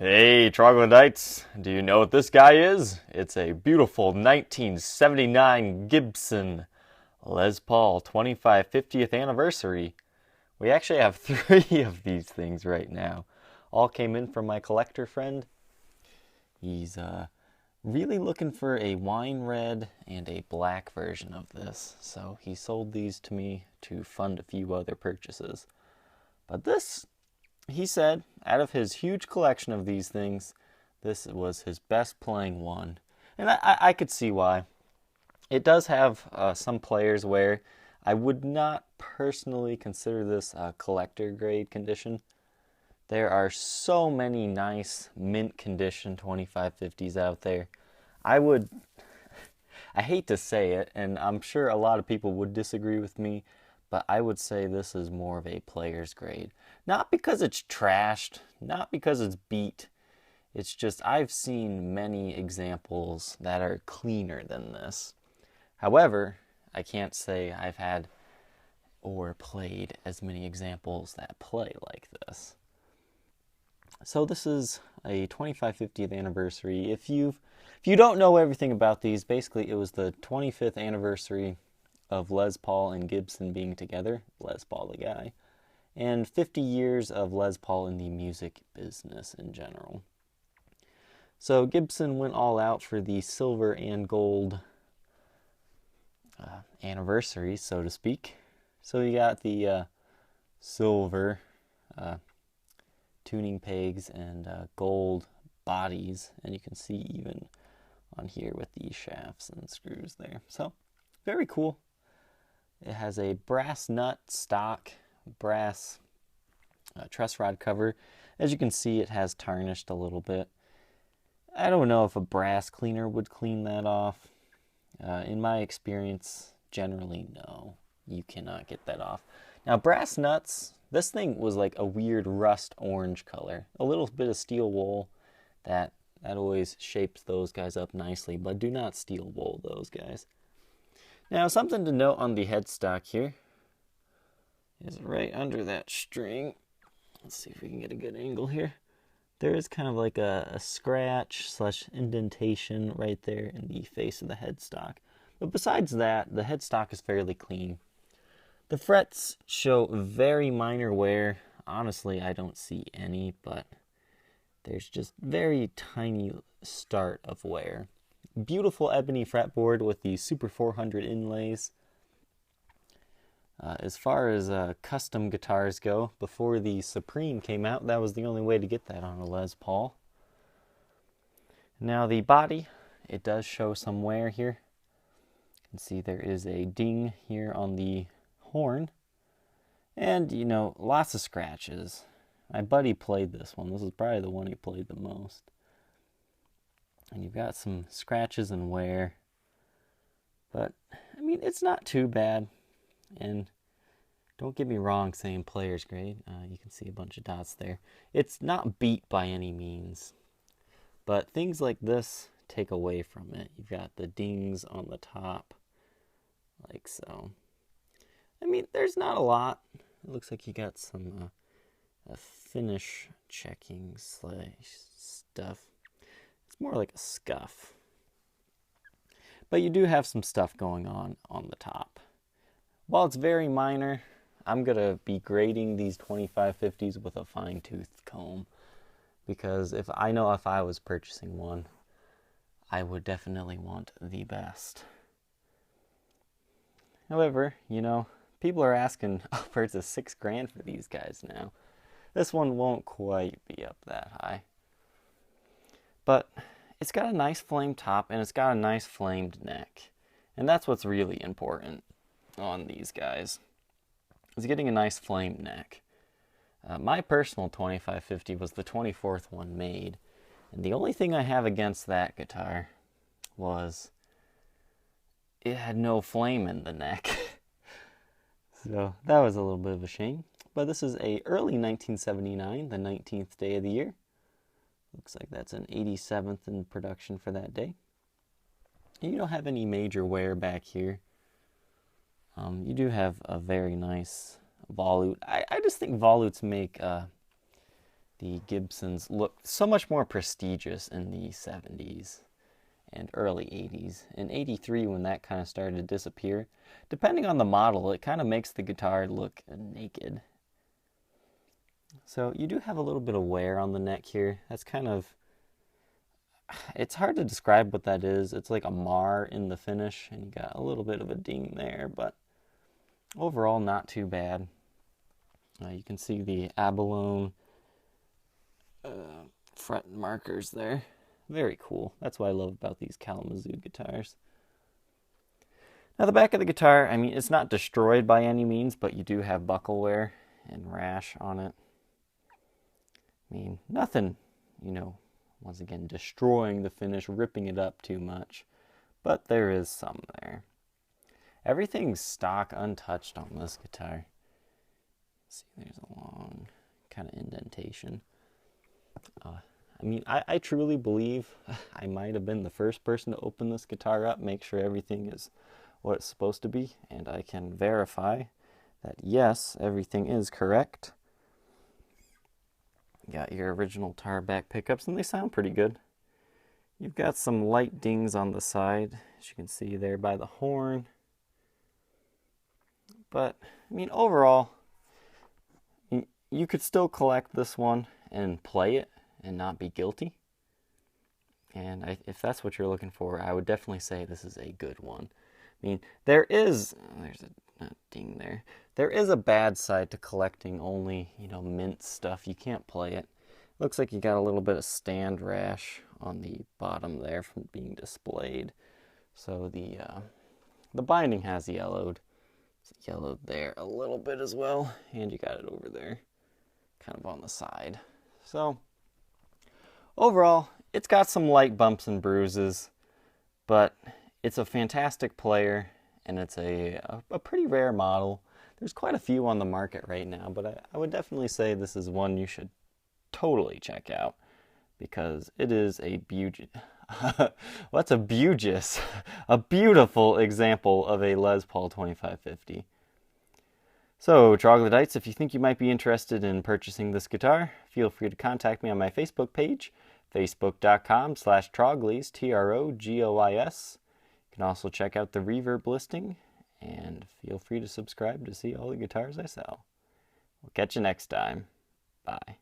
Hey, troglodytes, do you know what this guy is? It's a beautiful 1979 Gibson Les Paul 25/50th anniversary. We actually have three of these things right now. All came in from my collector friend. He's really looking for a wine red and a black version of this, so he sold these to me to fund a few other purchases. But this, he said, out of his huge collection of these things, this was his best playing one. And I could see why. It does have some players where I would not personally consider this a collector grade condition. There are so many nice mint condition 25/50s out there. I hate to say it, and I'm sure a lot of people would disagree with me, but I would say this is more of a player's grade. Not because it's trashed, not because it's beat. It's just I've seen many examples that are cleaner than this. However, I can't say I've had or played as many examples that play like this. So this is a 25/50th anniversary. If you don't know everything about these, basically it was the 25th anniversary of Les Paul and Gibson being together, Les Paul the guy, and 50 years of Les Paul in the music business in general. So Gibson went all out for the silver and gold anniversary, so to speak. So you got the silver tuning pegs and gold bodies, and you can see even on here with the shafts and screws there. So very cool. It has a brass nut stock, brass truss rod cover. As you can see, it has tarnished a little bit. I don't know if a brass cleaner would clean that off. In my experience, generally no, you cannot get that off. Now brass nuts, this thing was like a weird rust orange color. A little bit of steel wool, that always shapes those guys up nicely, but do not steel wool those guys. Now, something to note on the headstock here is right under that string. Let's see if we can get a good angle here. There is kind of like a scratch / indentation right there in the face of the headstock. But besides that, the headstock is fairly clean. The frets show very minor wear. Honestly, I don't see any, but there's just very tiny start of wear. Beautiful ebony fretboard with the Super 400 inlays. As far as custom guitars go, before the Supreme came out, that was the only way to get that on a Les Paul. Now the body, it does show some wear here. You can see there is a ding here on the horn. And, you know, lots of scratches. My buddy played this one. This is probably the one he played the most. And you've got some scratches and wear. But, I mean, it's not too bad. And don't get me wrong saying player's grade. You can see a bunch of dots there. It's not beat by any means. But things like this take away from it. You've got the dings on the top. Like so. I mean, there's not a lot. It looks like you got some finish checking stuff. It's more like a scuff. But you do have some stuff going on the top. While it's very minor, I'm going to be grading these 25/50s with a fine-toothed comb. Because if I was purchasing one, I would definitely want the best. However, you know, people are asking upwards of $6,000 for these guys now. This one won't quite be up that high. But it's got a nice flame top and it's got a nice flamed neck. And that's what's really important on these guys. Is getting a nice flamed neck. My personal 25/50 was the 24th one made. And the only thing I have against that guitar was it had no flame in the neck. So that was a little bit of a shame. But this is a early 1979, the 19th day of the year. Looks like that's an 87th in production for that day. And you don't have any major wear back here. You do have a very nice volute. I just think volutes make the Gibsons looked so much more prestigious in the 70s and early 80s. In 83, when that kind of started to disappear, depending on the model, it kind of makes the guitar look naked. So you do have a little bit of wear on the neck here. That's kind of, it's hard to describe what that is. It's like a mar in the finish, and you got a little bit of a ding there, but overall not too bad. You can see the abalone fret markers there. Very cool. That's what I love about these Kalamazoo guitars. Now the back of the guitar, I mean, it's not destroyed by any means, but you do have buckle wear and rash on it. I mean, nothing, you know, once again, destroying the finish, ripping it up too much, but there is some there. Everything's stock, untouched on this guitar. See, there's a long kind of indentation. I mean, I truly believe I might have been the first person to open this guitar up, make sure everything is what it's supposed to be, and I can verify that yes, everything is correct. You got your original tar back pickups, and they sound pretty good. You've got some light dings on the side, as you can see there by the horn. But, I mean, overall, you could still collect this one and play it and not be guilty. And if that's what you're looking for, I would definitely say this is a good one. I mean, there's a ding there. There is a bad side to collecting only, you know, mint stuff. You can't play it. Looks like you got a little bit of stand rash on the bottom there from being displayed. So the binding has yellowed. It's yellowed there a little bit as well, and you got it over there, kind of on the side. So overall, it's got some light bumps and bruises, but it's a fantastic player, and it's a pretty rare model. There's quite a few on the market right now, but I would definitely say this is one you should totally check out, because it is a what's a Bugis? A beautiful example of a Les Paul 2550. So, troglodytes, if you think you might be interested in purchasing this guitar, feel free to contact me on my Facebook page, facebook.com/troglys, TROGOYS. You can also check out the Reverb listing, and feel free to subscribe to see all the guitars I sell. We'll catch you next time. Bye.